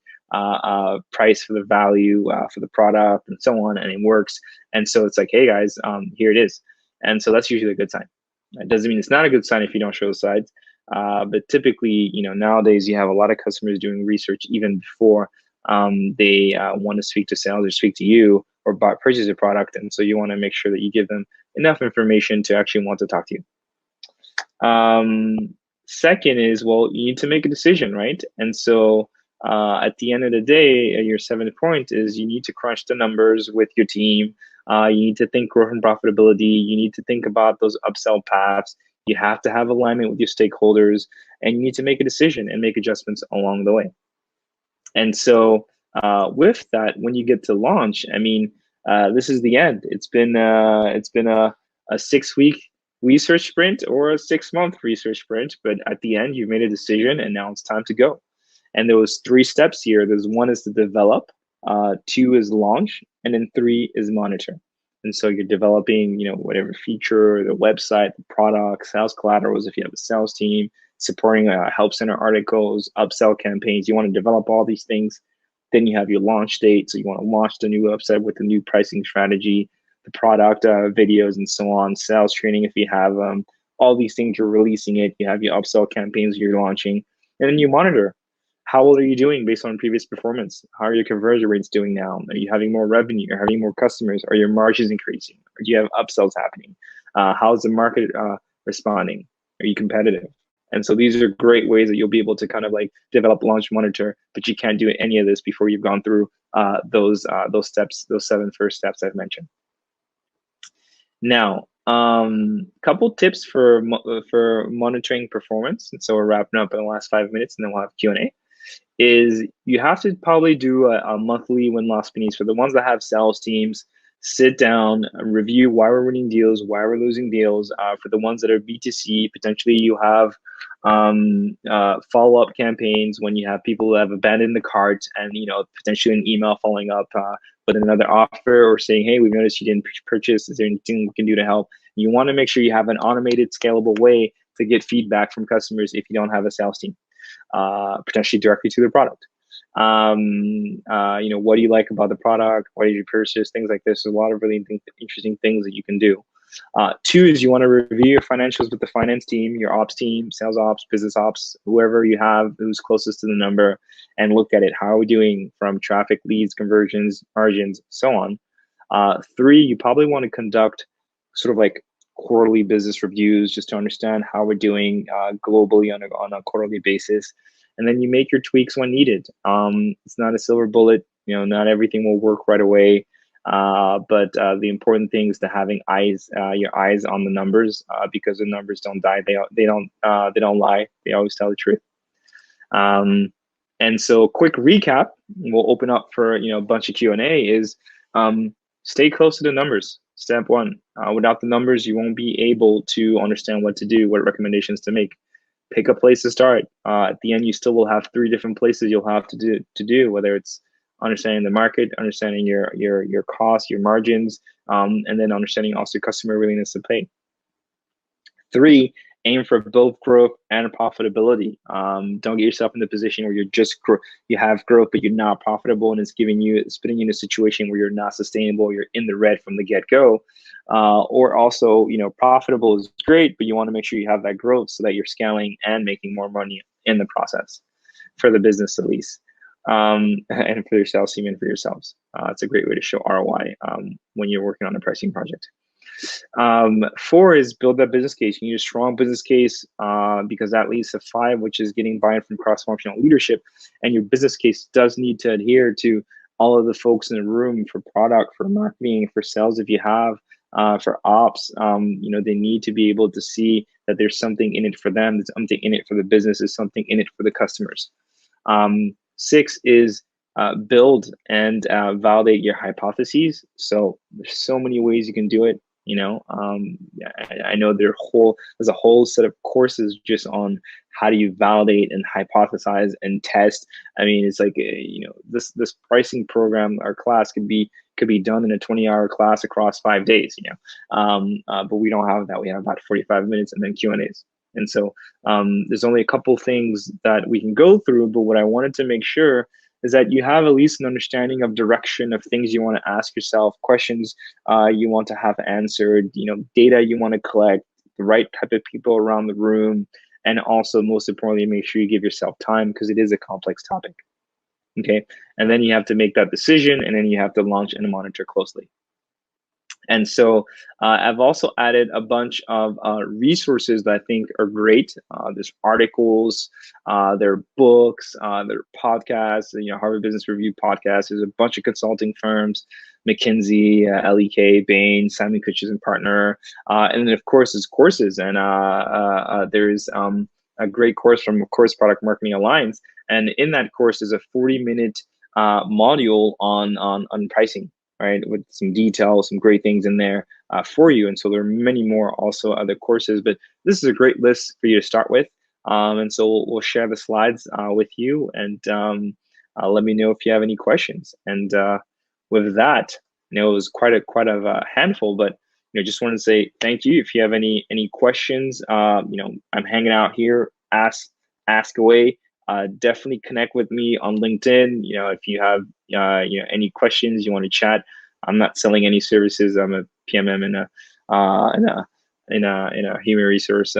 price for the value for the product and so on, and it works. And so it's like, hey guys, here it is. And so that's usually a good sign. It doesn't mean it's not a good sign if you don't show the sides. But typically, nowadays you have a lot of customers doing research even before they want to speak to sales or speak to you or purchase a product. And so you want to make sure that you give them enough information to actually want to talk to you. Second is, well, you need to make a decision, right? And so at the end of the day, your seventh point is you need to crunch the numbers with your team. You need to think growth and profitability. You need to think about those upsell paths. You have to have alignment with your stakeholders, and you need to make a decision and make adjustments along the way. And so with that, when you get to launch, I mean, this is the end. It's been a 6-week research sprint or a 6-month research sprint, but at the end, you've made a decision, and now it's time to go. And there was 3 steps here. There's 1 is to develop, 2 is launch, and then 3 is monitor. And so you're developing, whatever feature, the website, the product, sales collaterals, if you have a sales team, supporting help center articles, upsell campaigns. You want to develop all these things. Then you have your launch date. So you want to launch the new website with the new pricing strategy, the product videos, and so on, sales training if you have all these things, you're releasing it. You have your upsell campaigns you're launching, and then you monitor. How well are you doing based on previous performance? How are your conversion rates doing now? Are you having more revenue? Are you having more customers? Are your margins increasing? Or do you have upsells happening? How's the market responding? Are you competitive? And so these are great ways that you'll be able to kind of like develop, launch, monitor, but you can't do any of this before you've gone through those steps, those 7 first steps I've mentioned. Now, couple tips for monitoring performance. And so we're wrapping up in the last 5 minutes, and then we'll have Q&A. Is you have to probably do a monthly win-loss meetings for the ones that have sales teams. Sit down, review why we're winning deals, why we're losing deals. For the ones that are B2C, potentially you have follow-up campaigns when you have people who have abandoned the cart, and potentially an email following up with another offer or saying, hey, we've noticed you didn't purchase. Is there anything we can do to help? You want to make sure you have an automated, scalable way to get feedback from customers if you don't have a sales team, potentially directly to the product. What do you like about the product? Why did you purchase? Things like this. There's a lot of really interesting things that you can do. 2 is you want to review your financials with the finance team, your ops team, sales ops, business ops, whoever you have who's closest to the number, and look at it. How are we doing from traffic, leads, conversions, margins, so on. 3, you probably want to conduct sort of like quarterly business reviews just to understand how we're doing globally on a quarterly basis. And then you make your tweaks when needed. It's not a silver bullet. Not everything will work right away. But the important thing is to having your eyes on the numbers, because the numbers don't die. They don't lie. They always tell the truth. And so, quick recap. We'll open up for a bunch of Q&A. Is stay close to the numbers. Step 1. Without the numbers, you won't be able to understand what to do, what recommendations to make. Pick a place to start. At the end, you still will have 3 different places you'll have to do, whether it's understanding the market, understanding your costs, your margins, and then understanding also customer willingness to pay. 3, aim for both growth and profitability. Don't get yourself in the position where you have growth but you're not profitable, and it's putting you in a situation where you're not sustainable. You're in the red from the get-go. Or also, profitable is great, but you want to make sure you have that growth so that you're scaling and making more money in the process, for the business at least, and for your sales team and for yourselves. It's a great way to show ROI when you're working on a pricing project. 4 is build that business case. You need a strong business case because that leads to 5, which is getting buy-in from cross-functional leadership. And your business case does need to adhere to all of the folks in the room, for product, for marketing, for sales if you have, for ops. They need to be able to see that there's something in it for them, there's something in it for the business, there's something in it for the customers. 6 is build and validate your hypotheses. So there's so many ways you can do it. I know there's a whole set of courses just on how do you validate and hypothesize and test. I mean, it's like this pricing program or class could be done in a 20-hour class across 5 days. But we don't have that. We have about 45 minutes and then Q&As. And so there's only a couple things that we can go through. But what I wanted to make sure is that you have at least an understanding of direction of things you want to ask yourself, questions you want to have answered, data you want to collect, the right type of people around the room, and also most importantly, make sure you give yourself time because it is a complex topic. Okay, and then you have to make that decision, and then you have to launch and monitor closely. And so I've also added a bunch of resources that I think are great. There's articles, there are books, there are podcasts, Harvard Business Review podcasts. There's a bunch of consulting firms, McKinsey, LEK, Bain, Simon Kucher and Partner. And then of course there's courses, and there's a great course from Course Product Marketing Alliance. And in that course is a 40-minute module on pricing, right, with some details, some great things in there for you. And so there are many more also other courses, but this is a great list for you to start with. And so we'll share the slides with you, and let me know if you have any questions. And with that, it was quite a handful, but just wanted to say thank you. If you have any questions, I'm hanging out here. Ask away. Definitely connect with me on LinkedIn. If you have any questions, you want to chat. I'm not selling any services. I'm a PMM in a human resource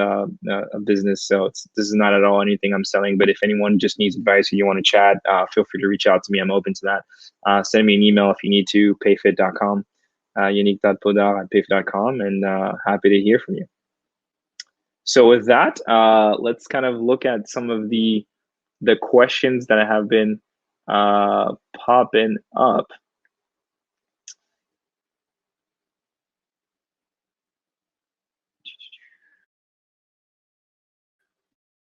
business. So this is not at all anything I'm selling. But if anyone just needs advice or you want to chat, feel free to reach out to me. I'm open to that. Send me an email if you need to. Payfit.com, yannick.kpodar@payfit.com, and happy to hear from you. So with that, let's kind of look at some of the questions that have been popping up.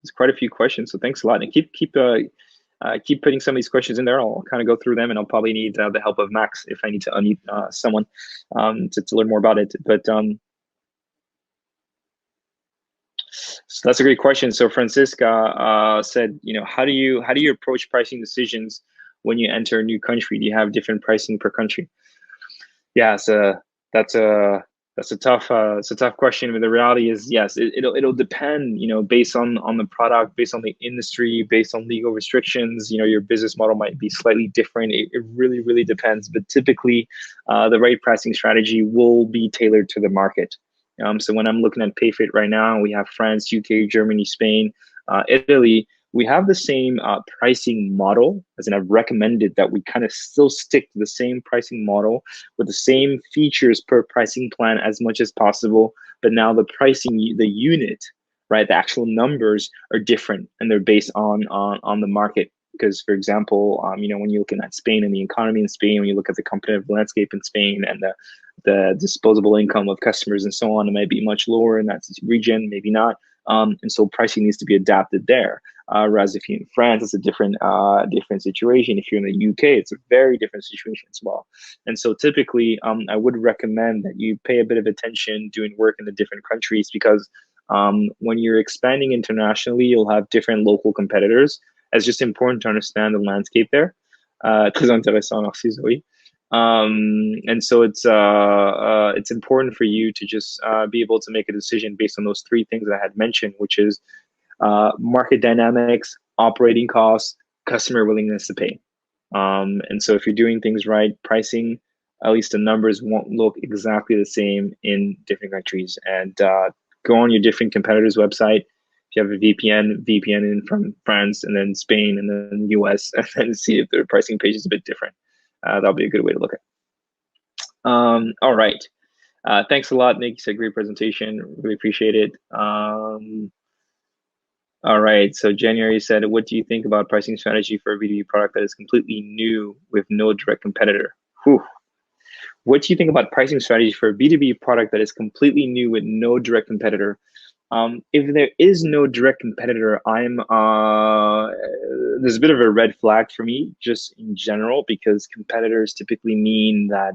There's quite a few questions, so thanks a lot. And keep putting some of these questions in there. I'll kind of go through them, and I'll probably need the help of Max if I need to unmute someone to learn more about it. But so that's a great question. So Francisca said, how do you approach pricing decisions when you enter a new country? Do you have different pricing per country? Yeah, so that's a tough question. But the reality is, yes, it'll depend, based on the product, based on the industry, based on legal restrictions. Your business model might be slightly different. It really, really depends. But typically, the right pricing strategy will be tailored to the market. So when I'm looking at Payfit right now, we have France, UK, Germany, Spain, Italy. We have the same pricing model, as in I've recommended that we kind of still stick to the same pricing model with the same features per pricing plan as much as possible. But now the pricing, the unit, right, the actual numbers are different, and they're based on the market. Because, for example, when you're looking at Spain and the economy in Spain, when you look at the competitive landscape in Spain and the disposable income of customers and so on, it might be much lower in that region, maybe not. And so pricing needs to be adapted there. Whereas if you're in France, it's a different situation. If you're in the UK, it's a very different situation as well. And so typically, I would recommend that you pay a bit of attention doing work in the different countries, because when you're expanding internationally, you'll have different local competitors. It's just important to understand the landscape there. Très intéressant, merci Zoe. And so it's important for you to just be able to make a decision based on those three things that I had mentioned, which is market dynamics, operating costs, customer willingness to pay. And so if you're doing things right, pricing, at least the numbers won't look exactly the same in different countries. And go on your different competitors' website. If you have a VPN in from France and then Spain and then US, and then see if their pricing page is a bit different. That'll be a good way to look at it. All right. Thanks a lot, Nick. You said great presentation. Really appreciate it. All right. So January said, what do you think about pricing strategy for a B2B product that is completely new with no direct competitor? Whew. What do you think about pricing strategy for a B2B product that is completely new with no direct competitor? If there is no direct competitor, there's a bit of a red flag for me, just in general, because competitors typically mean that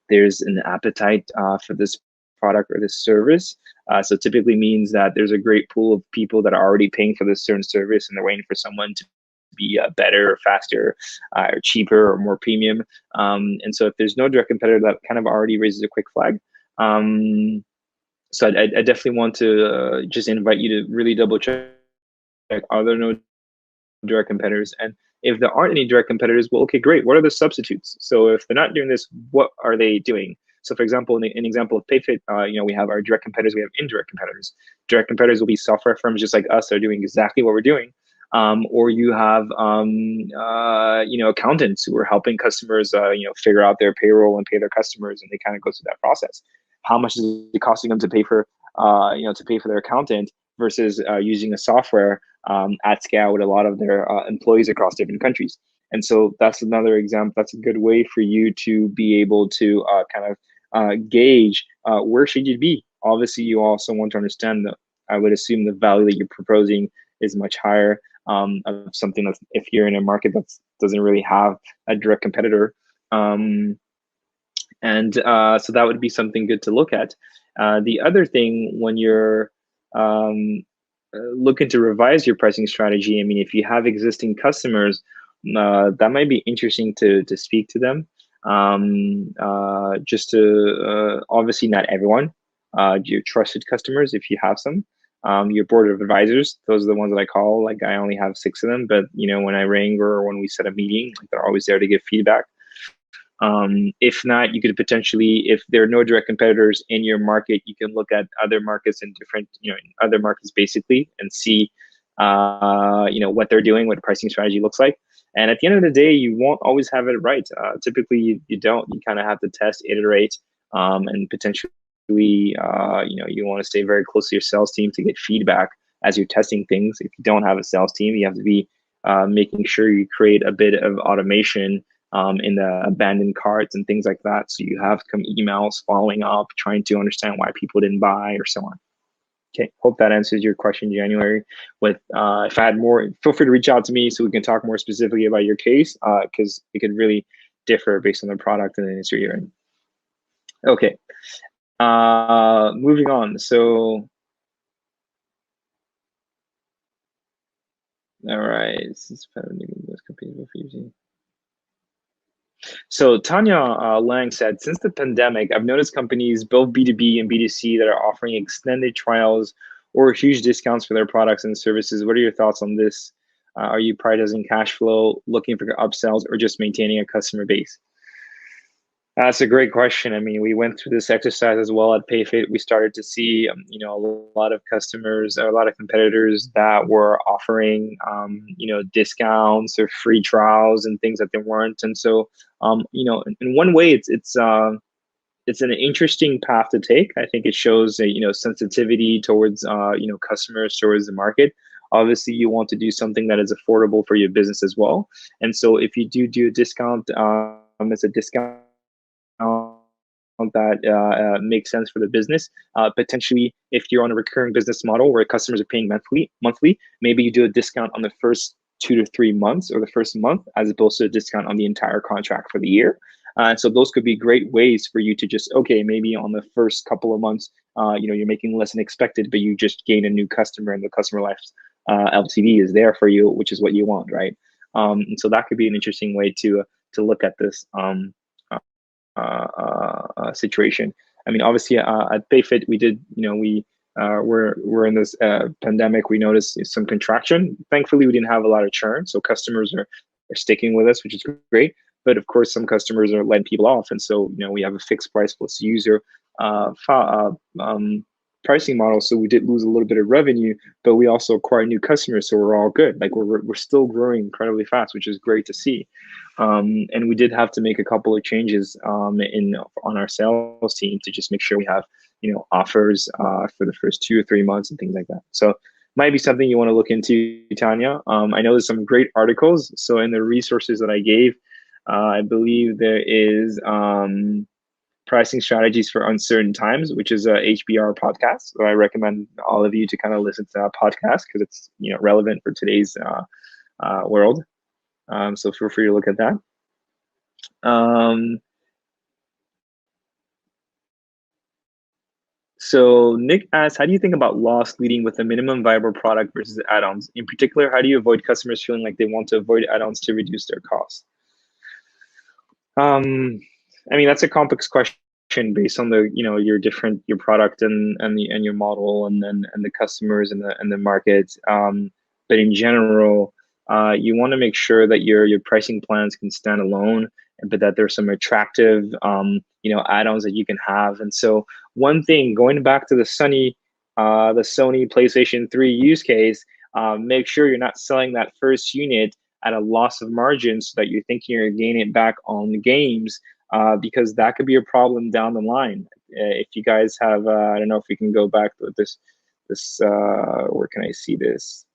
there's an appetite for this product or this service. So typically means that there's a great pool of people that are already paying for this certain service, and they're waiting for someone to be better or faster or cheaper or more premium. And so if there's no direct competitor, that kind of already raises a quick flag. So I definitely want to just invite you to really double check, are there no direct competitors? And if there aren't any direct competitors, well, okay, great. What are the substitutes? So if they're not doing this, what are they doing? So for example, in an example of Payfit, we have our direct competitors, we have indirect competitors. Direct competitors will be software firms just like us that are doing exactly what we're doing. Or you have accountants who are helping customers figure out their payroll and pay their customers, and they kind of go through that process. How much is it costing them to pay for their accountant versus using a software at scale with a lot of their employees across different countries? And so that's another example. That's a good way for you to be able to gauge where should you be. Obviously, you also want to understand that I would assume the value that you're proposing is much higher of something that's, if you're in a market that doesn't really have a direct competitor. So that would be something good to look at. The other thing, when you're looking to revise your pricing strategy, I mean, if you have existing customers, that might be interesting to speak to them. Just to obviously not everyone, your trusted customers, if you have some. Your board of advisors, those are the ones that I call. Like, I only have 6 of them, but when I ring or when we set a meeting, like, they're always there to give feedback. If not, you could potentially, if there are no direct competitors in your market, you can look at other markets in different, in other markets basically, and see, what they're doing, what the pricing strategy looks like. And at the end of the day, you won't always have it right. Typically, you don't. You kind of have to test, iterate, and potentially, you want to stay very close to your sales team to get feedback as you're testing things. If you don't have a sales team, you have to be making sure you create a bit of automation in the abandoned carts and things like that. So you have some emails following up, trying to understand why people didn't buy or so on. Okay, hope that answers your question, January. If I had more, feel free to reach out to me so we can talk more specifically about your case, because it could really differ based on the product and the industry you're in. Okay, moving on. So, all right, this is so Tanya Lang said, since the pandemic, I've noticed companies, both B2B and B2C, that are offering extended trials or huge discounts for their products and services. What are your thoughts on this? Are you prioritizing cash flow, looking for upsells, or just maintaining a customer base? That's a great question. I mean, we went through this exercise as well at Payfit. We started to see, a lot of customers, a lot of competitors that were offering, discounts or free trials and things that they weren't. And so, in one way, it's an interesting path to take. I think it shows, sensitivity towards, customers, towards the market. Obviously, you want to do something that is affordable for your business as well. And so, if you do a discount, it's a discount that makes sense for the business. Potentially, if you're on a recurring business model where customers are paying monthly, maybe you do a discount on the first 2 to 3 months or the first month, as opposed to a discount on the entire contract for the year. So those could be great ways for you to just, maybe on the first couple of months, you're making less than expected, but you just gain a new customer, and the customer life's LTV is there for you, which is what you want, right? And so that could be an interesting way to look at this situation. I mean, obviously, at Payfit, we did, we're in this pandemic. We noticed some contraction. Thankfully, we didn't have a lot of churn, so customers are sticking with us, which is great. But of course, some customers are letting people off, and so we have a fixed price plus user pricing model. So we did lose a little bit of revenue, but we also acquired new customers, so we're all good. Like, we're still growing incredibly fast, which is great to see. And we did have to make a couple of changes on our sales team to just make sure we have offers for the first 2 or 3 months and things like that. So might be something you want to look into, Tanya. I know there's some great articles. So in the resources that I gave, I believe there is pricing strategies for uncertain times, which is a HBR podcast. So I recommend all of you to kind of listen to that podcast because it's relevant for today's world. So feel free to look at that. So Nick asks, how do you think about loss leading with a minimum viable product versus add-ons? In particular, how do you avoid customers feeling like they want to avoid add-ons to reduce their costs? I mean, that's a complex question based on the your product and your model and the customers and the market. But in general, you want to make sure that your pricing plans can stand alone but that there's some attractive, add-ons that you can have. And so one thing, going back to the Sony PlayStation 3 use case, make sure you're not selling that first unit at a loss of margin so that you're thinking you're gaining it back on the games, because that could be a problem down the line. If you guys have, I don't know if we can go back to this, where can I see this?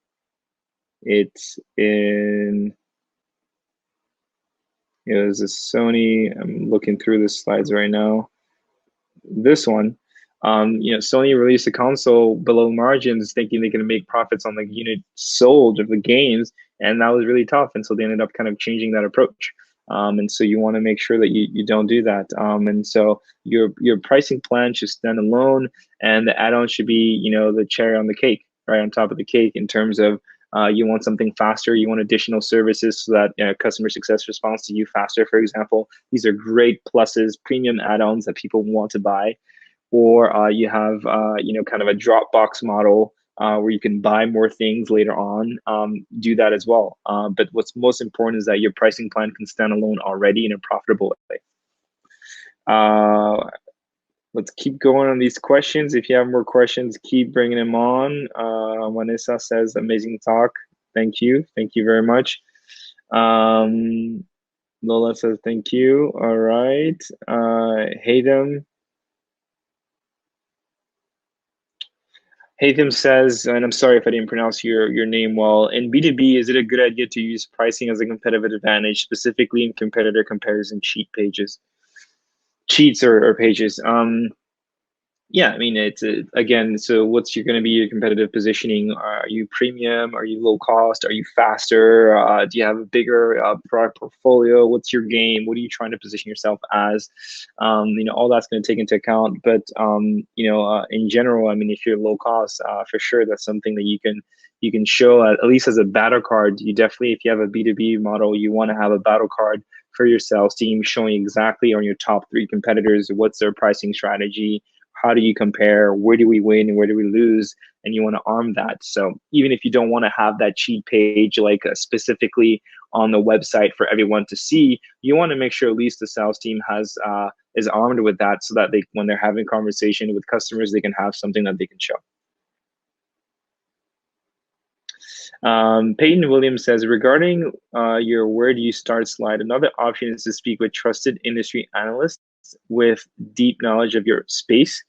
It's in, there's a Sony, I'm looking through the slides right now. This one, Sony released a console below margins thinking they're going to make profits on the unit sold of the games, and that was really tough. And so they ended up kind of changing that approach. And so you want to make sure that you don't do that. And so your pricing plan should stand alone, and the add-on should be, the cherry on the cake, right on top of the cake, in terms of you want something faster, you want additional services so that customer success responds to you faster, for example. These are great pluses, premium add-ons that people want to buy. Or you have, kind of a Dropbox model where you can buy more things later on. Do that as well. But what's most important is that your pricing plan can stand alone already in a profitable way. Let's keep going on these questions. If you have more questions, keep bringing them on. Vanessa says, amazing talk. Thank you. Thank you very much. Lola says, thank you. All right. Haytham says, and I'm sorry if I didn't pronounce your name well, in B2B, is it a good idea to use pricing as a competitive advantage, specifically in competitor comparison cheats or pages? Yeah, I mean, it's again, so what's going to be your competitive positioning? Are you premium? Are you low cost? Are you faster? Do you have a bigger product portfolio? What's your game? What are you trying to position yourself as? All that's going to take into account. But in general, I mean, if you're low cost, for sure, that's something that you can show at least as a battle card. You definitely, if you have a B2B model, you want to have a battle card for your sales team showing exactly on your top 3 competitors, what's their pricing strategy, how do you compare, where do we win and where do we lose, and you want to arm that. So even if you don't want to have that cheat page like specifically on the website for everyone to see, you want to make sure at least the sales team is armed with that, so that when they're having conversation with customers, they can have something that they can show. Peyton Williams says, regarding your where do you start slide, another option is to speak with trusted industry analysts with deep knowledge of your space.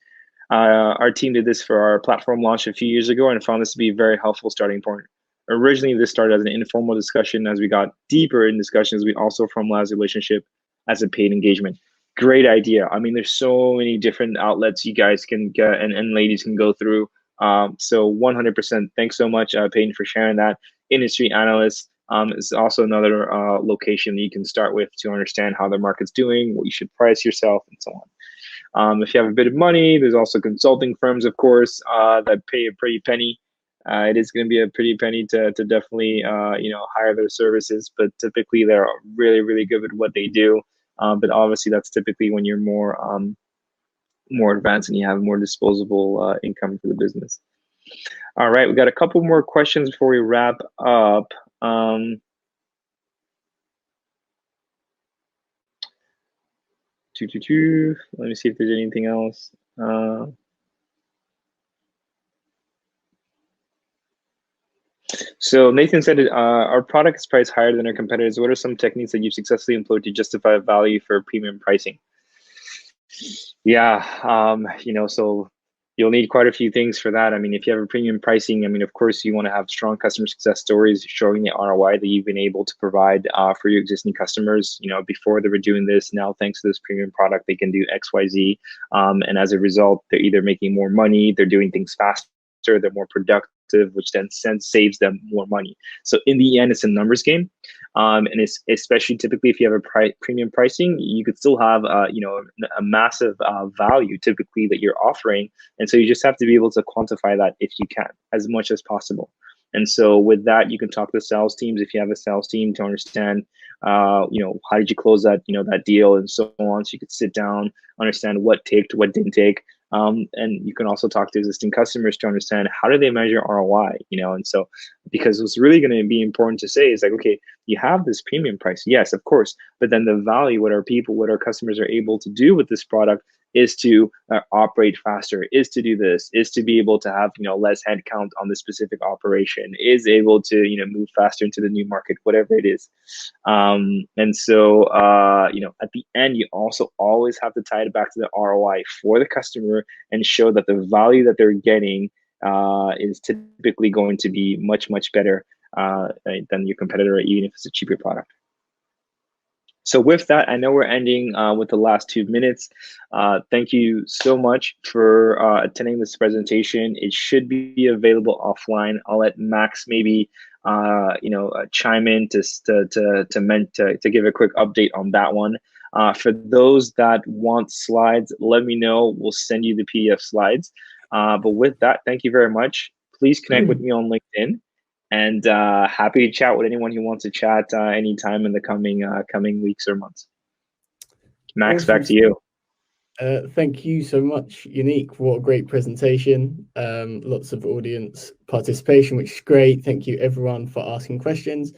Our team did this for our platform launch a few years ago and found this to be a very helpful starting point. Originally, this started as an informal discussion. As we got deeper in discussions, we also formalized a relationship as a paid engagement. Great idea. I mean, there's so many different outlets you guys can get and ladies can go through. So 100%, thanks so much, Peyton, for sharing that. Industry analysts is also another location that you can start with to understand how the market's doing, what you should price yourself, and so on. If you have a bit of money, there's also consulting firms, of course, that pay a pretty penny. It is going to be a pretty penny to definitely hire their services, but typically they're really, really good at what they do. But obviously, that's typically when you're more advanced and you have more disposable income for the business. All right, we got a couple more questions before we wrap up. Let me see if there's anything else. So Nathan said, our product is priced higher than our competitors. What are some techniques that you've successfully employed to justify value for premium pricing? Yeah, so you'll need quite a few things for that. I mean, if you have a premium pricing, I mean, of course, you want to have strong customer success stories showing the ROI that you've been able to provide for your existing customers. Before they were doing this, now thanks to this premium product, they can do X, Y, Z. And as a result, they're either making more money, they're doing things faster, they're more productive, which then saves them more money. So in the end, it's a numbers game. And it's especially typically if you have a premium pricing, you could still have a massive value typically that you're offering. And so you just have to be able to quantify that if you can, as much as possible. And so with that, you can talk to the sales teams if you have a sales team to understand, how did you close that, that deal and so on. So you could sit down, understand what ticked, what didn't take. And you can also talk to existing customers to understand how do they measure ROI, and so, because what's really going to be important to say is like, okay, you have this premium price, yes, of course, but then the value, what our customers are able to do with this product is to operate faster, is to do this, is to be able to have less headcount on the specific operation, is able to move faster into the new market, whatever it is. And so at the end, you also always have to tie it back to the ROI for the customer and show that the value that they're getting is typically going to be much better than your competitor, even if it's a cheaper product. So with that, I know we're ending with the last 2 minutes. Thank you so much for attending this presentation. It should be available offline. I'll let Max maybe chime in to give a quick update on that one. For those that want slides, let me know. We'll send you the PDF slides. But with that, thank you very much. Please connect with me on LinkedIn. And happy to chat with anyone who wants to chat anytime in the coming weeks or months. Max, Awesome. back to you. Thank you so much, Yannick. What a great presentation. Lots of audience participation, which is great. Thank you, everyone, for asking questions.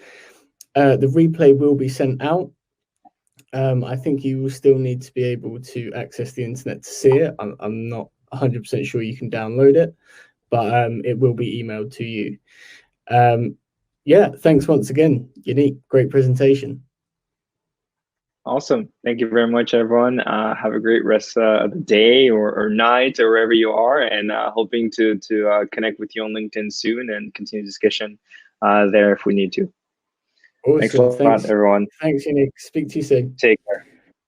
The replay will be sent out. I think you will still need to be able to access the internet to see it. I'm not 100% sure you can download it, but it will be emailed to you. Yeah, thanks once again, Yannick. Great presentation. Awesome. Thank you very much, everyone. Have a great rest of the day or night or wherever you are, and hoping to connect with you on LinkedIn soon and continue discussion there if we need to. Awesome. Thanks a lot, everyone. Thanks, Yannick. Speak to you soon. Take care.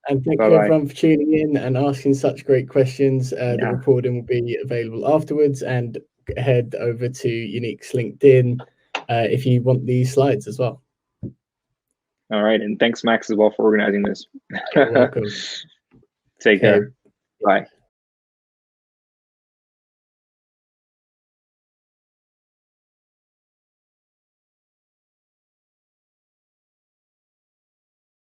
And thank you, everyone, for tuning in and asking such great questions. The recording will be available afterwards, and head over to Yannick's LinkedIn if you want these slides as well. All right, and thanks, Max, as well, for organizing this. You're welcome. Take care. Bye.